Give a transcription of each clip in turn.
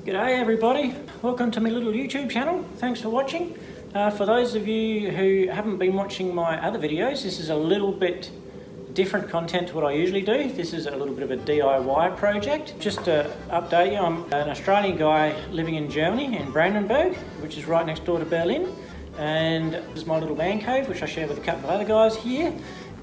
G'day everybody, welcome to my little YouTube channel. Thanks for watching. For those of you who haven't been watching my other videos, this is a little bit different content to what I usually do. This is a little bit of a DIY project. Just to update you, I'm an Australian guy living in Germany, in Brandenburg, which is right next door to Berlin. And this is my little man cave, which I share with a couple of other guys here.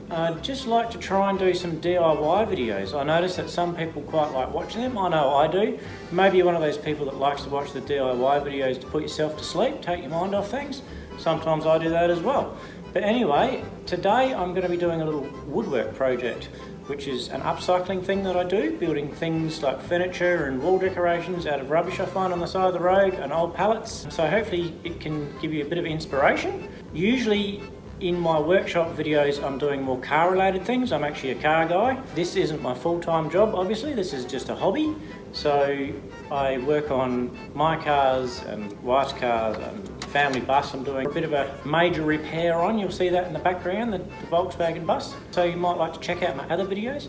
I'd just like to try and do some DIY videos. I notice that some people quite like watching them. I know I do. Maybe you're one of those people that likes to watch the DIY videos to put yourself to sleep, take your mind off things. Sometimes I do that as well. But anyway, today I'm going to be doing a little woodwork project, which is an upcycling thing that I do, building things like furniture and wall decorations out of rubbish I find on the side of the road and old pallets. So hopefully it can give you a bit of inspiration. Usually in my workshop videos, I'm doing more car related things. I'm actually a car guy. This isn't my full-time job, obviously. This is just a hobby. So I work on my cars and wife's cars and family bus. I'm doing a bit of a major repair on. You'll see that in the background, the Volkswagen bus. So you might like to check out my other videos.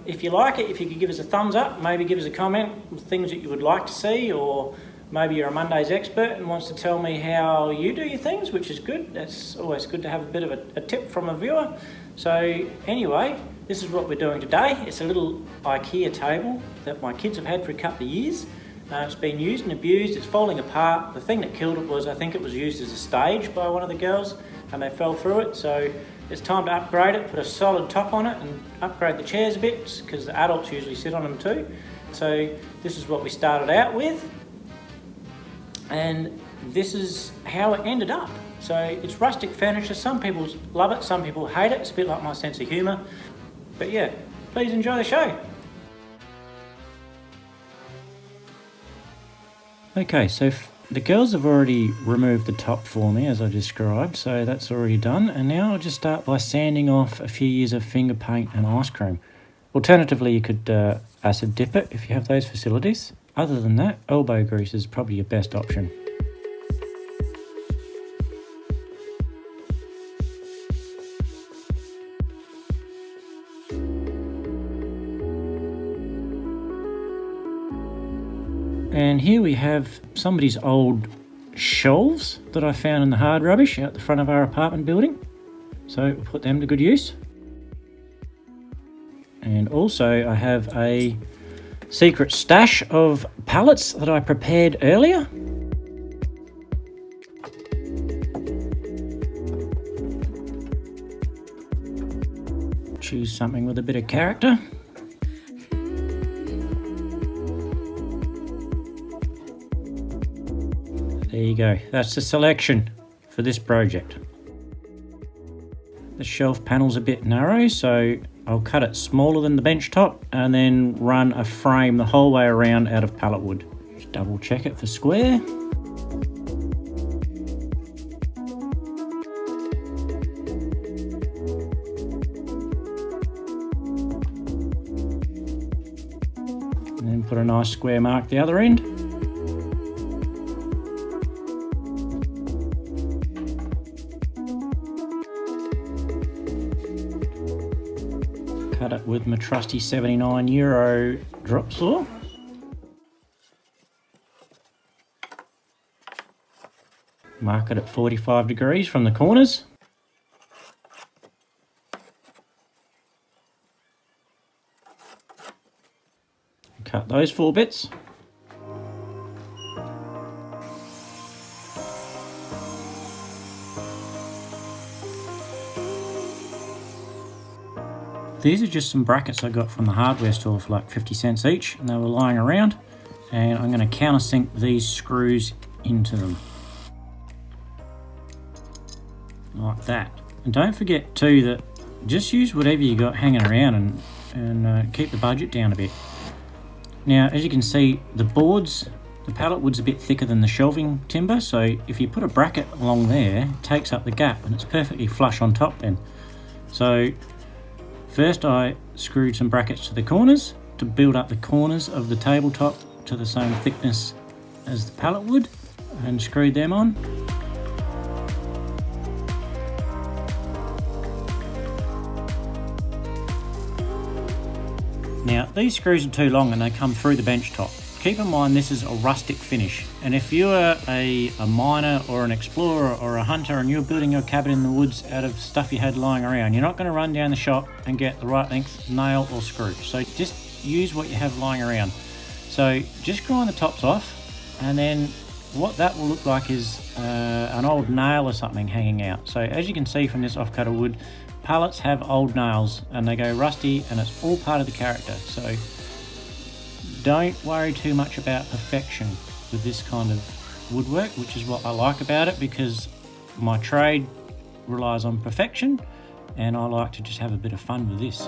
If you like it, if you could give us a thumbs up, maybe give us a comment with things that you would like to see, or maybe you're a Mondays expert and wants to tell me how you do your things, which is good. That's always good to have a bit of a tip from a viewer. So anyway, this is what we're doing today. It's a little Ikea table that my kids have had for a couple of years. It's been used and abused, it's falling apart. The thing that killed it was, I think it was used as a stage by one of the girls and they fell through it. So it's time to upgrade it, put a solid top on it and upgrade the chairs a bit, because the adults usually sit on them too. So this is what we started out with. And this is how it ended up. So it's rustic furniture. Some people love it, some people hate it. It's a bit like my sense of humour. But yeah, please enjoy the show. Okay, so the girls have already removed the top for me as I described, so that's already done. And now I'll just start by sanding off a few years of finger paint and ice cream. Alternatively, you could acid dip it if you have those facilities. Other than that, elbow grease is probably your best option. And here we have somebody's old shelves that I found in the hard rubbish out the front of our apartment building. So we'll put them to good use. And also I have a secret stash of pallets that I prepared earlier. Choose something with a bit of character. There you go, that's the selection for this project. The shelf panel's a bit narrow, so I'll cut it smaller than the bench top and then run a frame the whole way around out of pallet wood. Just double check it for square. And then put a nice square mark the other end. Cut it with my trusty 79 euro drop saw. Mark it at 45 degrees from the corners. Cut those 4 bits. These are just some brackets I got from the hardware store for like 50 cents each, and they were lying around, and I'm going to countersink these screws into them. Like that. And don't forget too that just use whatever you got hanging around and keep the budget down a bit. Now, as you can see, the boards, the pallet wood's a bit thicker than the shelving timber, so if you put a bracket along there, it takes up the gap and it's perfectly flush on top then. So first I screwed some brackets to the corners to build up the corners of the tabletop to the same thickness as the pallet wood, and screwed them on. Now these screws are too long and they come through the bench top. keep in mind this is a rustic finish, and if you're a miner or an explorer or a hunter and you're building your cabin in the woods out of stuff you had lying around, you're not going to run down the shop and get the right length nail or screw. So just use what you have lying around. So just grind the tops off, and then what that will look like is an old nail or something hanging out. So as you can see from this off-cutter wood, pallets have old nails and they go rusty, and it's all part of the character. So don't worry too much about perfection with this kind of woodwork, which is what I like about it, because my trade relies on perfection and I like to just have a bit of fun with this.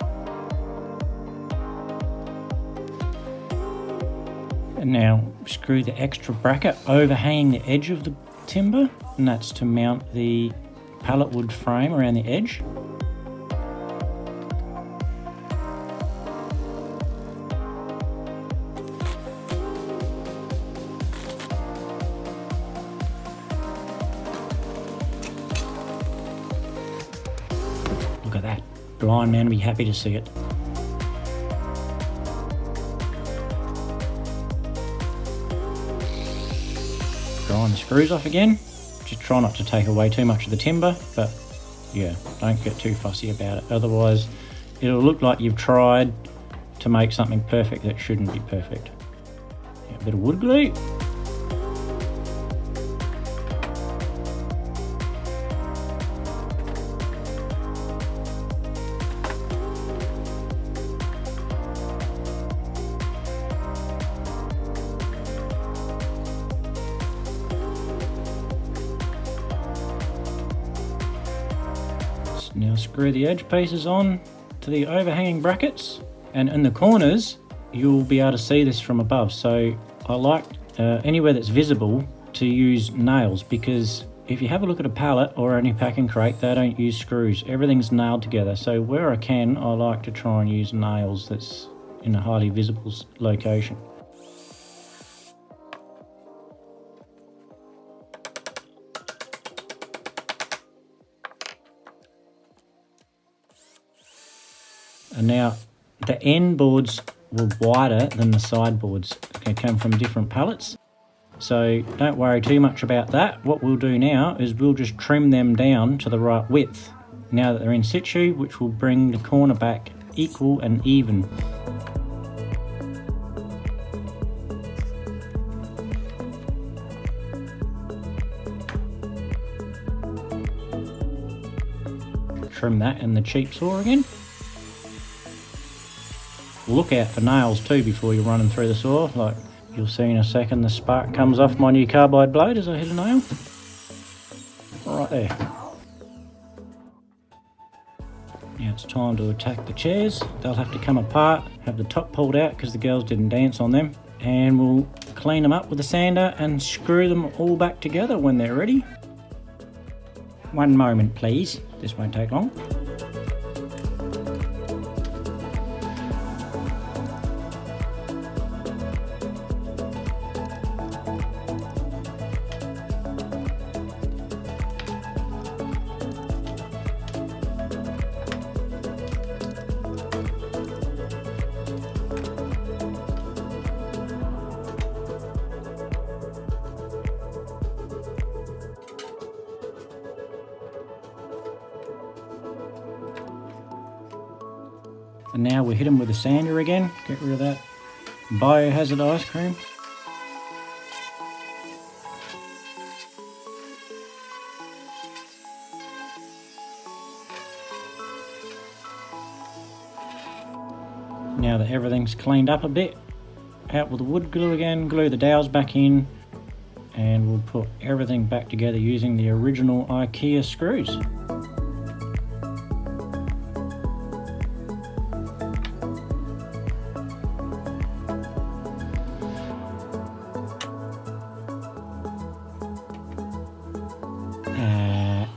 And now screw the extra bracket overhanging the edge of the timber, and that's to mount the pallet wood frame around the edge. Look at that. Blind man will be happy to see it. Grind the screws off again. Just try not to take away too much of the timber, but yeah, don't get too fussy about it. Otherwise, it'll look like you've tried to make something perfect that shouldn't be perfect. Yeah, a bit of wood glue. Now screw the edge pieces on to the overhanging brackets, and in the corners you'll be able to see this from above. So I like anywhere that's visible to use nails, because if you have a look at a pallet or any packing crate, they don't use screws. Everything's nailed together. So where I can, I like to try and use nails that's in a highly visible location. And now the end boards were wider than the side boards. They come from different pallets. So don't worry too much about that. What we'll do now is we'll just trim them down to the right width now that they're in situ, which will bring the corner back equal and even. Trim that in the cheap saw again. Look out for nails too before you're running through the saw. Like you'll see in a second, the spark comes off my new carbide blade as I hit a nail. Right there. Now it's time to attack the chairs. They'll have to come apart, have the top pulled out because the girls didn't dance on them, and we'll clean them up with a sander and screw them all back together when they're ready. One moment please, this won't take long. And now we hit them with a sander again, get rid of that biohazard ice cream. Now that everything's cleaned up a bit, out with the wood glue again, glue the dowels back in, and we'll put everything back together using the original Ikea screws.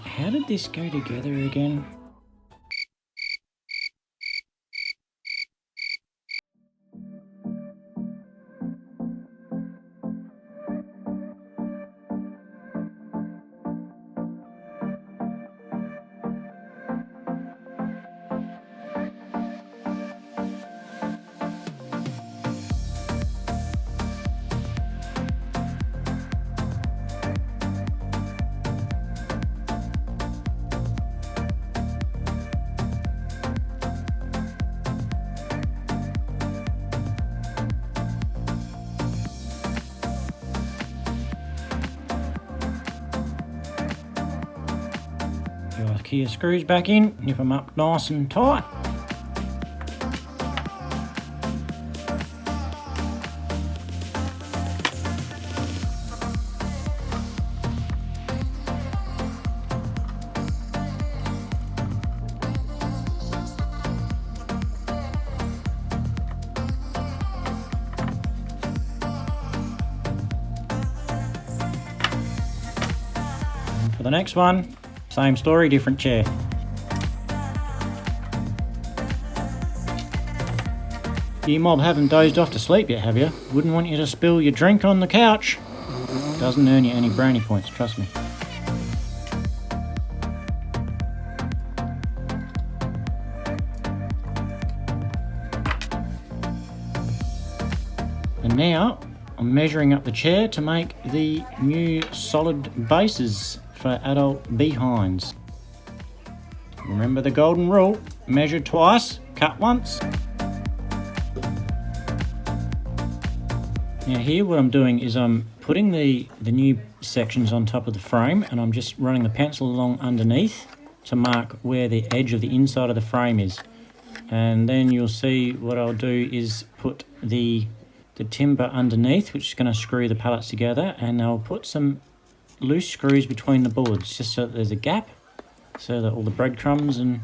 How did this go together again? Ikea screws back in, nip them up nice and tight. For the next one, same story, different chair. You mob haven't dozed off to sleep yet, have you? Wouldn't want you to spill your drink on the couch. Doesn't earn you any brownie points, trust me. And now I'm measuring up the chair to make the new solid bases for adult behinds. Remember the golden rule, measure twice, cut once. Now here what I'm doing is I'm putting the new sections on top of the frame, and I'm just running the pencil along underneath to mark where the edge of the inside of the frame is. And then you'll see what I'll do is put the timber underneath, which is going to screw the pallets together, and I'll put some loose screws between the boards just so that there's a gap so that all the breadcrumbs and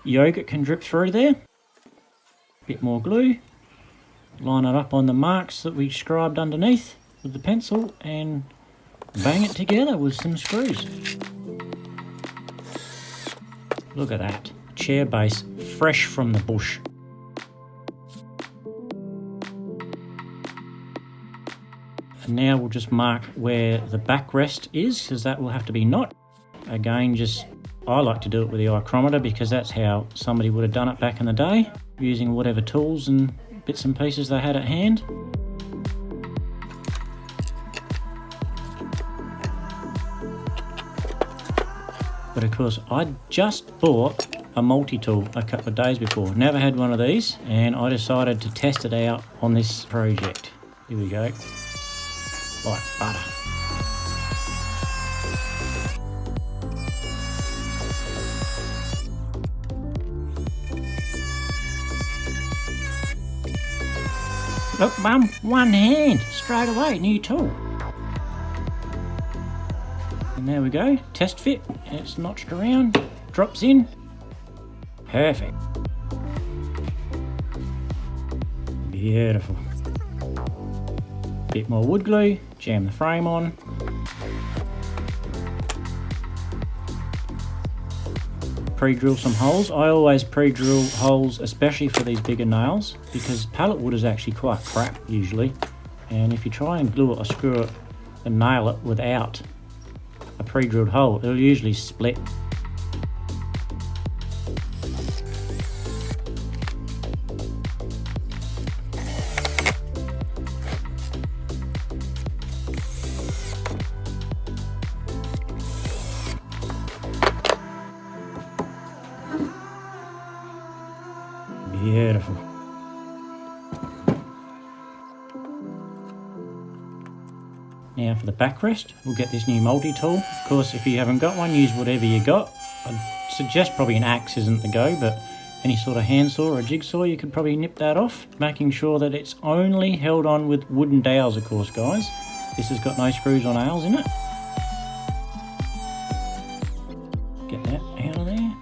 yogurt can drip through there. Bit more glue, line it up on the marks that we scribed underneath with the pencil and bang it together with some screws. Look at that, chair base fresh from the bush. And now we'll just mark where the backrest is, because that will have to be knot. Again, I like to do it with the micrometer because that's how somebody would have done it back in the day, using whatever tools and bits and pieces they had at hand. But of course, I just bought a multi-tool a couple of days before. Never had one of these, and I decided to test it out on this project. Here we go. Like butter. Look, Mum, one hand, straight away, new tool. And there we go, test fit. It's notched around, drops in. Perfect. Beautiful. Bit more wood glue, jam the frame on. Pre-drill some holes. I always pre-drill holes, especially for these bigger nails, because pallet wood is actually quite crap usually. And if you try and glue it or screw it and nail it without a pre-drilled hole, it'll usually split. Beautiful. Now for the backrest, we'll get this new multi-tool. Of course, if you haven't got one, use whatever you got. I'd suggest probably an axe isn't the go, but any sort of handsaw or a jigsaw, you could probably nip that off, making sure that it's only held on with wooden dowels, of course, guys. This has got no screws or nails in it. Get that out of there.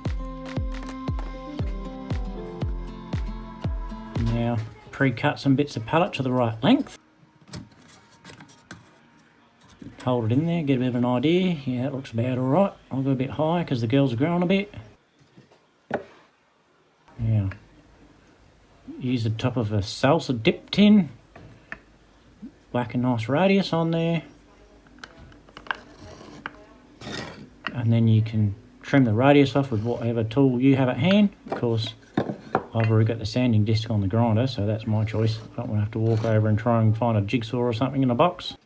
Now, pre-cut some bits of pallet to the right length. Hold it in there, get a bit of an idea. Yeah, that looks about alright. I'll go a bit higher because the girls are growing a bit. Now, use the top of a salsa dip tin. Whack a nice radius on there. And then you can trim the radius off with whatever tool you have at hand. Of course, I've already got the sanding disc on the grinder, so that's my choice. I don't want to have to walk over and try and find a jigsaw or something in a box.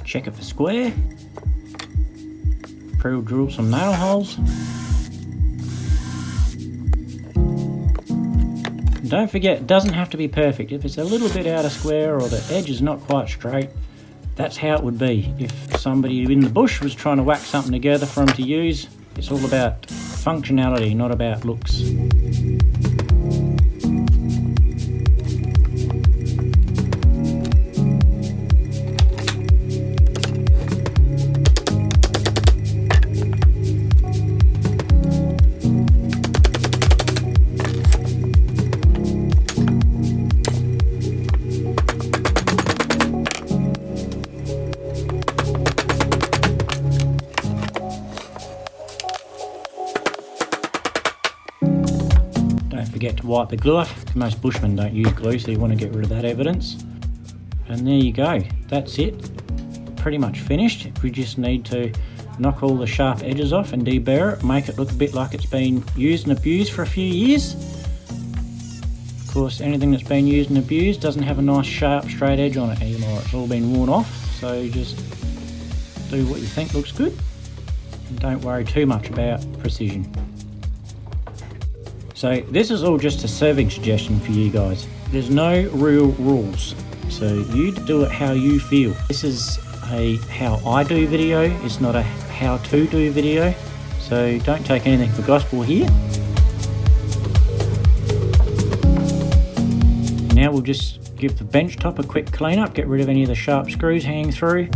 Check it for square. pre-drill some nail holes. And don't forget, it doesn't have to be perfect. If it's a little bit out of square or the edge is not quite straight, that's how it would be. If somebody in the bush was trying to whack something together for them to use, it's all about functionality, not about looks. Forget to wipe the glue off. Most bushmen don't use glue, so you want to get rid of that evidence. And there you go, that's it. Pretty much finished. We just need to knock all the sharp edges off and deburr it, make it look a bit like it's been used and abused for a few years. Of course, anything that's been used and abused doesn't have a nice sharp straight edge on it anymore. It's all been worn off, so just do what you think looks good and don't worry too much about precision. So this is all just a serving suggestion for you guys. There's no real rules, so you do it how you feel. This is a how I do video, it's not a how to do video, so don't take anything for gospel here. Now we'll just give the bench top a quick clean up, get rid of any of the sharp screws hanging through.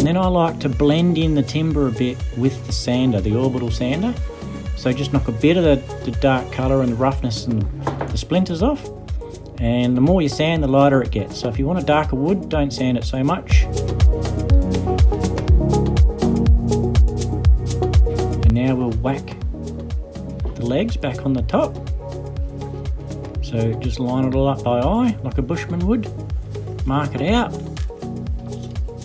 Then I like to blend in the timber a bit with the sander, the orbital sander. So just knock a bit of the dark colour and the roughness and the splinters off. And the more you sand, the lighter it gets. So if you want a darker wood, don't sand it so much. And now we'll whack the legs back on the top. So just line it all up by eye, like a bushman would. Mark it out.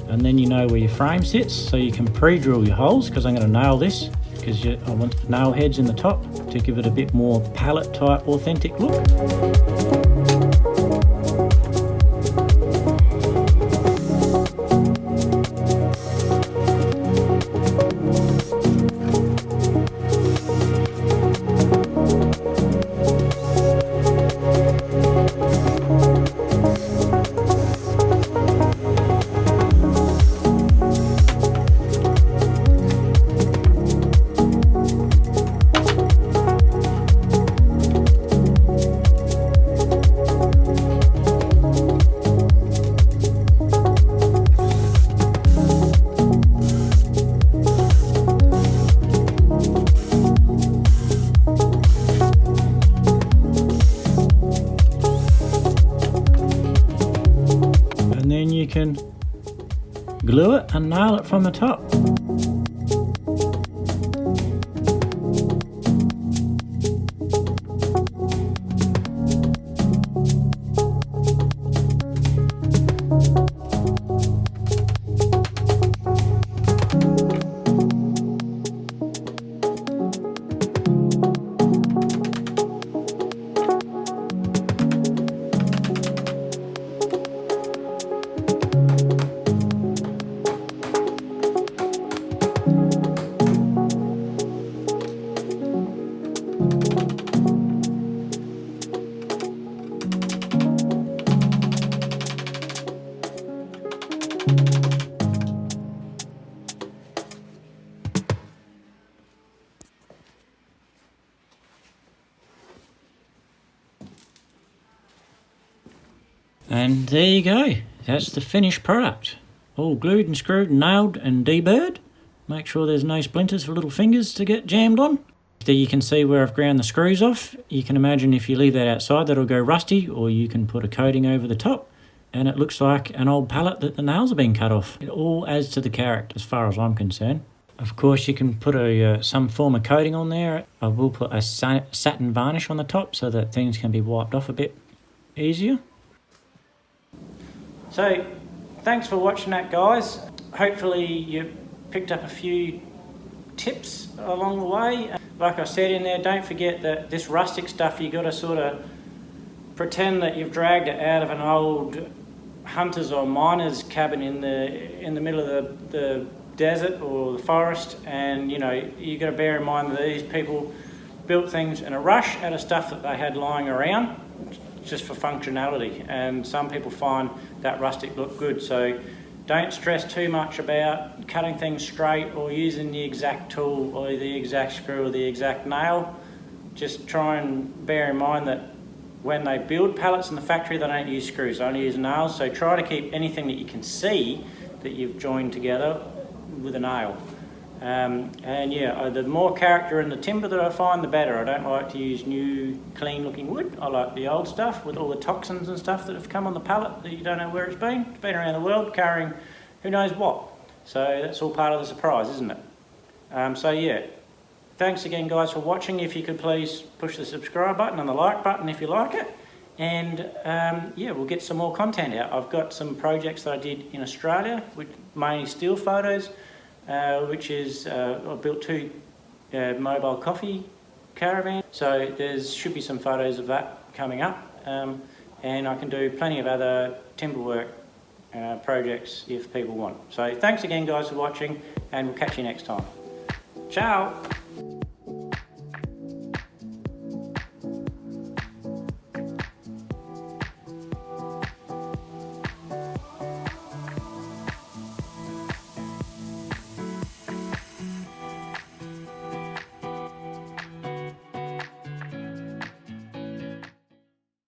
And then you know where your frame sits, so you can pre-drill your holes, because I'm going to nail this, because I want the nail heads in the top to give it a bit more pallet type authentic look. You can glue it and nail it from the top. And there you go, that's the finished product. All glued and screwed and nailed and deburred. Make sure there's no splinters for little fingers to get jammed on. There you can see where I've ground the screws off. You can imagine if you leave that outside that'll go rusty, or you can put a coating over the top and it looks like an old pallet that the nails have been cut off. It all adds to the character as far as I'm concerned. Of course you can put some form of coating on there. I will put a satin varnish on the top so that things can be wiped off a bit easier. So thanks for watching that, guys. Hopefully you picked up a few tips along the way. Like I said in there, don't forget that this rustic stuff, you got to sort of pretend that you've dragged it out of an old hunter's or miner's cabin in the middle of the desert or the forest, and you know, you got to bear in mind that these people built things in a rush out of stuff that they had lying around just for functionality, and some people find that rustic look good. So don't stress too much about cutting things straight or using the exact tool or the exact screw or the exact nail. Just try and bear in mind that when they build pallets in the factory, they don't use screws, they only use nails. So try to keep anything that you can see that you've joined together with a nail. And yeah, the more character in the timber that I find, the better. I don't like to use new, clean looking wood. I like the old stuff with all the toxins and stuff that have come on the pallet that you don't know where it's been. It's been around the world carrying who knows what. So that's all part of the surprise, isn't it? So yeah, thanks again guys for watching. If you could please push the subscribe button and the like button if you like it. And yeah, we'll get some more content out. I've got some projects that I did in Australia, with mainly still photos, which is, I built 2 mobile coffee caravans. So there should be some photos of that coming up. And I can do plenty of other timber work projects if people want. So thanks again guys for watching, and we'll catch you next time. Ciao!